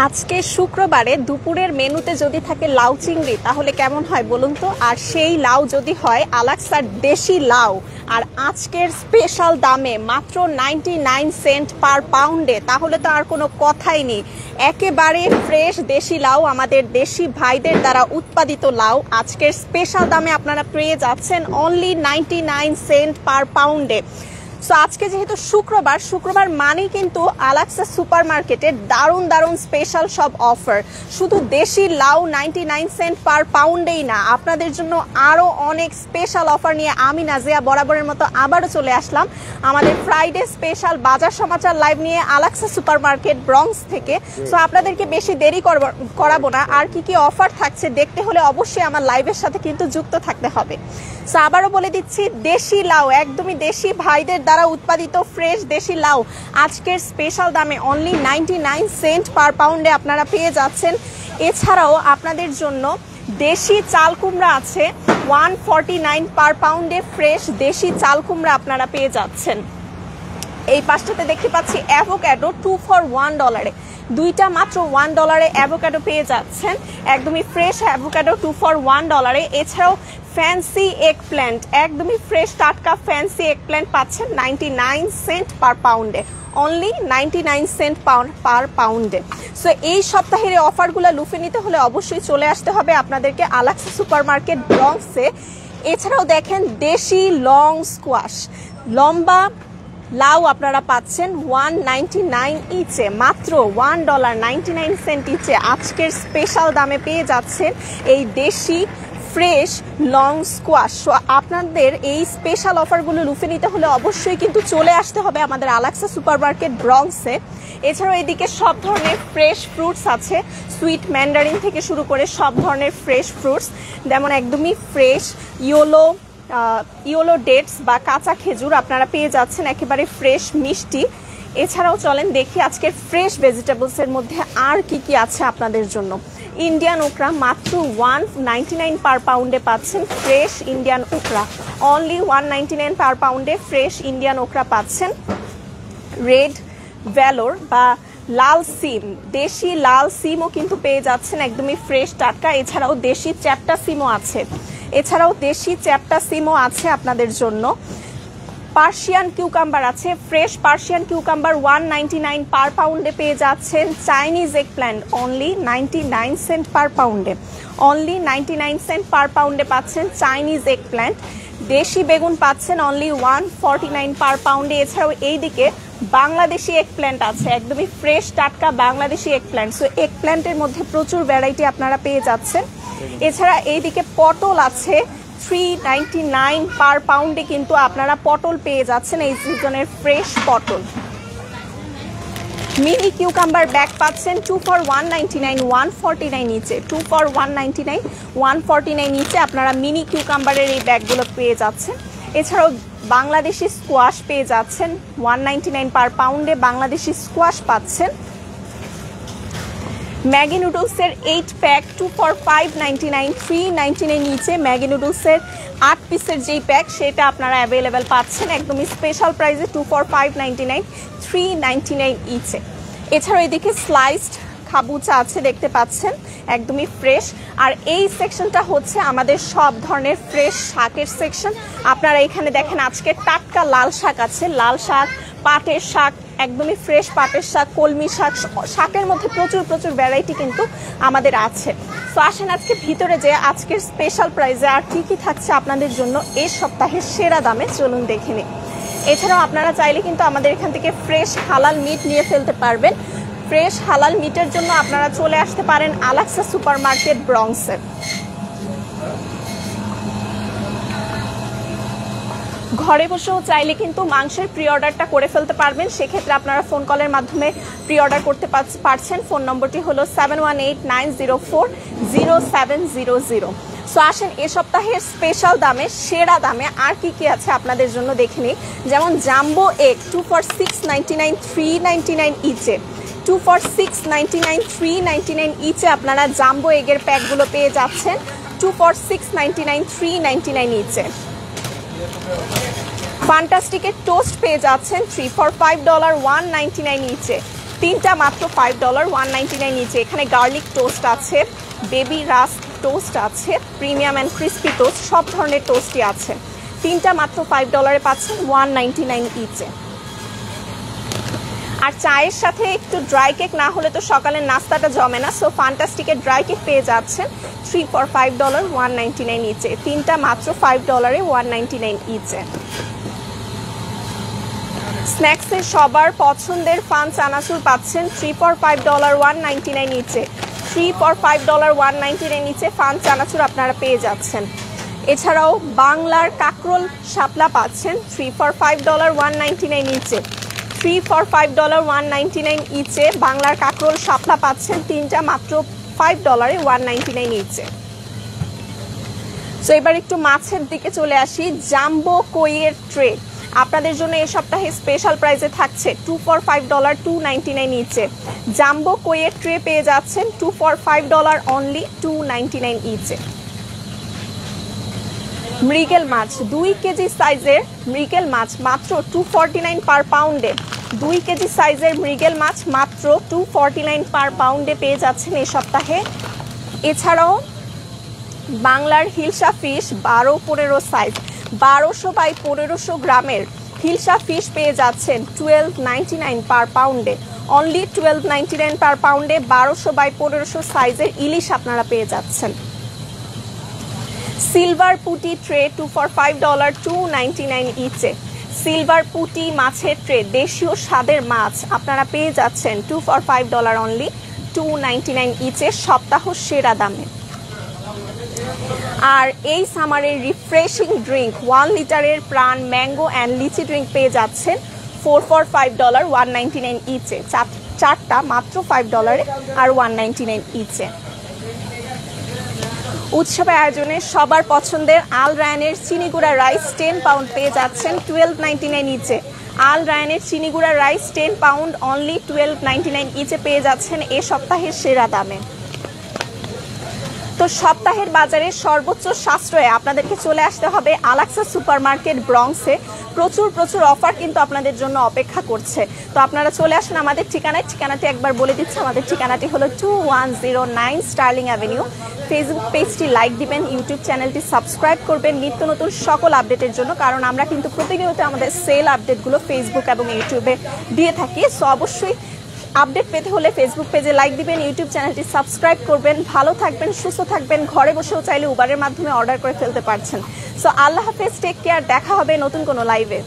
আজকে শুক্রবারে দুপুরের মেনুতে যদি থাকে লাউ চিংড়ি তাহলে কেমন হয় বলুন তো। আর সেই লাউ যদি হয় আলাক্সার দেশি লাউ আর আজকের স্পেশাল দামে মাত্র 99 সেন্ট পার পাউন্ডে, তাহলে তো আর কোনো কথাই নেই। একেবারে ফ্রেশ দেশি লাউ, আমাদের দেশি ভাইদের দ্বারা উৎপাদিত লাউ আজকের স্পেশাল দামে আপনারা পেয়ে যাচ্ছেন অনলি 99 সেন্ট পার পাউন্ডে। সো আজকে যেহেতু শুক্রবার মানেই কিন্তু আলাক্সা সুপার মার্কেটে দারুণ দারুণ স্পেশাল সব অফার। শুধু দেশি লাউ 99 সেন্ট পার পাউন্ডেই না, আপনাদের জন্য আরও অনেক স্পেশাল অফার নিয়ে আমি নাজিয়া বরাবরের মতো আবারও চলে আসলাম আমাদের ফ্রাইডে স্পেশাল বাজার সমাচার লাইভ নিয়ে আলাক্সা সুপার মার্কেট ব্রঙ্কস থেকে। সো আপনাদেরকে বেশি দেরি করাবো না, আর কি কি অফার থাকছে দেখতে হলে অবশ্যই আমার লাইভের সাথে কিন্তু যুক্ত থাকতে হবে। সো আবারও বলে দিচ্ছি, দেশি লাউ একদমই দেশি ভাইদের দ্বারা উৎপাদিত ফ্রেশ দেশি লাউ আজকের স্পেশাল দামে অনলি 99 সেন্ট পার পাউন্ডে আপনারা পেয়ে যাচ্ছেন। এছাড়াও আপনাদের জন্য দেশি চাল কুমড়া আছে 149 পার পাউন্ডে, ফ্রেশ দেশি চাল কুমড়া আপনারা পেয়ে যাচ্ছেন। এই পাশটাতে দেখতে পাচ্ছি অ্যাভোক্যাডো 2 for $1, দুইটা মাত্র $1 অ্যাভোক্যাডো পেয়ে যাচ্ছেন, একদমই ফ্রেশ অ্যাভোক্যাডো 2 for $1। এছাড়াও ফ্যান্সি এগ প্ল্যান্ট, একদমই ফ্রেশ টাটকা ফ্যান্সি এগ প্ল্যান্ট পাচ্ছেন 99 সেন্ট পার পাউন্ডে, অনলি 99 সেন্ট পার পাউন্ডে। সো এই সপ্তাহের এই অফারগুলো লুফে নিতে হলে অবশ্যই চলে আসতে হবে আপনাদেরকে আলাক্সা সুপার মার্কেট ব্রঙ্কসে। এছাড়াও দেখেন দেশি লং স্কোয়াশ, লম্বা লাউ আপনারা পাচ্ছেন 199 ইচে, মাত্র $1.99 ইচে আজকের স্পেশাল দামে পেয়ে যাচ্ছেন এই দেশি ফ্রেশ লং স্কোয়াশ। আপনাদের এই স্পেশাল অফারগুলো লুফে নিতে হলে অবশ্যই কিন্তু চলে আসতে হবে আমাদের আলাক্সা সুপার মার্কেট ব্রঙ্কসে। এছাড়াও এদিকে সব ধরনের ফ্রেশ ফ্রুটস আছে, সুইট ম্যান্ডারিন থেকে শুরু করে সব ধরনের ফ্রেশ ফ্রুটস, যেমন একদমই ফ্রেশ ইয়োলো ডেটস বা কাঁচা খেজুর আপনারা পেয়ে যাচ্ছেন, একেবারে ফ্রেশ মিষ্টি। এছাড়াও চলেন দেখি আজকের ফ্রেশ ভেজিটেবলসের মধ্যে আর কি কি আছে আপনাদের জন্য। ইন্ডিয়ান ওকরা মাত্র 199 পার পাউন্ডে পাচ্ছেন, fresh Indian okra only 199 per পাউন্ডে fresh Indian okra পাচ্ছেন। রেড ভ্যালোর বা লাল সিম, দেশি লাল সিমও কিন্তু পেয়ে যাচ্ছেন, একদমই ফ্রেশ টাটকা। এছাড়াও দেশি চ্যাপ্টা সিমও আছে, আপনাদের জন্য। পার্সিয়ান কিউকাম্বার আছে, ফ্রেশ পার্সিয়ান কিউকাম্বার 199 পার পাউন্ডে পেয়ে যাচ্ছেন। Chinese egg plant only 99 cent per পাউন্ডে, অনলি 99 সেন্ট পার পাউন্ডে পাচ্ছেন চাইনিজ এগ প্ল্যান্ট। দেশি বেগুন পাচ্ছেন অনলি 149 পার পাউন্ডে। এছাড়াও এইদিকে বাংলাদেশি এগ প্ল্যান্ট আছে, একদমই ফ্রেশ টাটকা Bangladeshi egg plant. So egg প্ল্যান্টের মধ্যে প্রচুর ভ্যারাইটি আপনারা পেয়ে যাচ্ছেন। এছাড়া এইদিকে পটল আছে 399 পার পাউন্ডে, কিন্তু আপনারা পটল পেয়ে যাচ্ছেন এই সিজনের ফ্রেশ পটল। মিনি কিউকাম্বার ব্যাগ পাচ্ছেন 2 for $199, 149 নিচে, 2 for $199, 149 নিচে আপনারা মিনি কিউকাম্বারের এই ব্যাগগুলো পেয়ে যাচ্ছেন। এছাড়াও বাংলাদেশি স্কোয়াশ পেয়ে যাচ্ছেন 199 পার পাউন্ডে, বাংলাদেশি স্কোয়াশ পাচ্ছেন। ম্যাগি নুডলসের 8 প্যাক 2 for $599, 399 নিচে ম্যাগি নুডলসের 8 পিসের যেই প্যাক সেটা আপনারা অ্যাভেলেবেল পাচ্ছেন একদমই স্পেশাল প্রাইসে 2 for $599, 399 ইচে। এছাড়াও এদিকে স্লাইসড খাবুচা আছে দেখতে পাচ্ছেন, একদমই ফ্রেশ। আর এই সেকশনটা হচ্ছে আমাদের সব ধরনের ফ্রেশ শাকের সেকশন। আপনারা এখানে দেখেন আজকে টাটকা লাল শাক আছে, লাল শাক, পাটের শাক, একদমই ফ্রেশ পাটের শাক, কলমি শাক, শাকের মধ্যে প্রচুর ভ্যারাইটি কিন্তু আমাদের আছে। তো আসেন আজকে ভিতরে যে আজকের স্পেশাল প্রাইসে আর কি কি থাকছে আপনাদের জন্য এই সপ্তাহের সেরা দামে, চলুন দেখে নিই। এছাড়াও আপনারা চাইলে কিন্তু আমাদের এখান থেকে ফ্রেশ হালাল মিট নিয়ে ফেলতে পারবেন। ফ্রেশ হালাল মিটের জন্য আপনারা চলে আসতে পারেন আলাক্সা সুপার মার্কেট ব্রঙ্কসে। ঘরে বসেও চাইলে কিন্তু মাংসের প্রি অর্ডারটা করে ফেলতে পারবেন, সেক্ষেত্রে আপনারা ফোন কলের মাধ্যমে প্রি অর্ডার করতে পারছেন। ফোন নম্বরটি হলো 7189040700। সো আসেন এ সপ্তাহের স্পেশাল দামে সেরা দামে আর কি কি আছে আপনাদের জন্য দেখে নিই। যেমন জাম্বো এগ 2 for $699, 399 ইচে, 2 for $699, 399 ইচে আপনারা জাম্বো এগের প্যাকগুলো পেয়ে যাচ্ছেন 2 for $699, 399 ইচে। ফ্যান্টাস্টিকের টোস্ট পেয়ে যাচ্ছেন 3 for $5, 199 ইচে। তিনটা মাত্র $5, 199 নিচে। এখানে গার্লিক টোস্ট আছে, বেবি রাস্ক টোস্ট আছে, প্রিমিয়াম অ্যান্ড ক্রিস্পি টোস্ট, সব ধরনের টোস্টই আছে। তিনটা মাত্র $5 পাচ্ছেন, 199 ইচে। আর চায়ের সাথে একটু ড্রাই কেক না হলে তো সকালের নাস্তাটা জমে না, সো ফান্টাস্টিকের ড্রাই কেক পেয়ে যাচ্ছেন 3 for $5, 199 ইচে। তিনটা মাত্র $5, 199 ইচে। স্ন্যাক্সের সবার পছন্দের ফান চানাচুর পাচ্ছেন 3 for $5, 199 ইচে। 3 for $5, 199 ইচে ফান চানাচুর আপনারা পেয়ে যাচ্ছেন। এছাড়াও বাংলার কাকরোল শাপলা পাচ্ছেন 3 for $5, 199 ইচে। 3 for $5, 199 ইচে বাংলার কাকরোল শাপলা পাচ্ছেন তিনটা মাত্র $5, 199 ইচে। তো এবার একটু মাছের দিকে চলে আসি। জাম্বো কইয়ের ট্রে আপনাদের জন্য এই সপ্তাহে স্পেশাল প্রাইসে থাকছে 2 for $5, 299 ইচে। জাম্বো কইয়ের ট্রে পেয়ে যাচ্ছেন 2 for $5 অনলি, 299 ইচে। মৃগেল মাছ 2 কেজি সাইজের মৃগেল মাছ মাত্র 249 পার পাউন্ডে। 2 কেজি সাইজের মৃগেল মাছ মাত্র 249 পার পাউন্ডে পেয়ে যাচ্ছেন এই সপ্তাহে। এছাড়াও বাংলার হিলসা ফিশ 12-15 সাইজ 1200 বাই 1500 গ্রামের হিলসা ফিশ পেয়ে যাচ্ছেন 1299 পার পাউন্ডে, অনলি 1299 পার পাউন্ডে 1200 বাই 1500 সাইজের ইলিশ আপনারা পেয়ে যাচ্ছেন। সিলভার পুটি ট্রে 2 for $5, 299 ইচে। সিলভার পুটি মাছের ট্রে দেশীয় স্বাদের মাছ আপনারা পেয়ে যাচ্ছেন 2 for $5 অনলি, 299 ইচে সপ্তাহ সেরা দামে। আর এই সামারের রিফ্রেশিং ড্রিঙ্ক 1 লিটারের প্রাণ ম্যাঙ্গো অ্যান্ড লিচি ড্রিঙ্ক পেয়ে যাচ্ছেন 4 for $5, 199 ইচে। চারটা মাত্র $5 আর 199 ইচে। উৎসবের আয়োজনে সবার পছন্দের আল রায়ানের চিনিগুড়া রাইস 10 পাউন্ড পেয়ে যাচ্ছেন 1299 ইচে। আল রায়ানের চিনিগুড়া রাইস 10 পাউন্ড অনলি, 1299 ইচে পেয়ে যাচ্ছেন এ সপ্তাহের সেরা দামে। তো সপ্তাহের বাজারে সর্বোচ্চ সাশ্রয়ে আপনাদেরকে চলে আসতে হবে আলাক্সা সুপারমার্কেট ব্রঙ্কসে। প্রচুর অফার কিন্তু আপনাদের জন্য অপেক্ষা করছে। তো আপনারা চলে আসুন আমাদের ঠিকানায়। ঠিকানাটি একবার বলে দিচ্ছি, আমাদের ঠিকানাটি হলো 2109 স্টার্লিং অ্যাভিনিউ। ফেসবুক পেজটি লাইক দিবেন, ইউটিউব চ্যানেলটি সাবস্ক্রাইব করবেন নিত্য নতুন সকল আপডেটের জন্য, কারণ আমরা কিন্তু প্রতিনিয়ত আমাদের সেল আপডেটগুলো ফেসবুক এবং ইউটিউবে দিয়ে থাকি। সো অবশ্যই আপডেট পেতে হলে ফেসবুক পেজে লাইক দিবেন, ইউটিউব চ্যানেলটি সাবস্ক্রাইব করবেন। ভালো থাকবেন, সুস্থ থাকবেন। ঘরে বসেও চাইলে উবারের মাধ্যমে অর্ডার করে ফেলতে পারছেন। সো আল্লাহ হাফেজ, টেক কেয়ার। দেখা হবে নতুন কোনো লাইভে।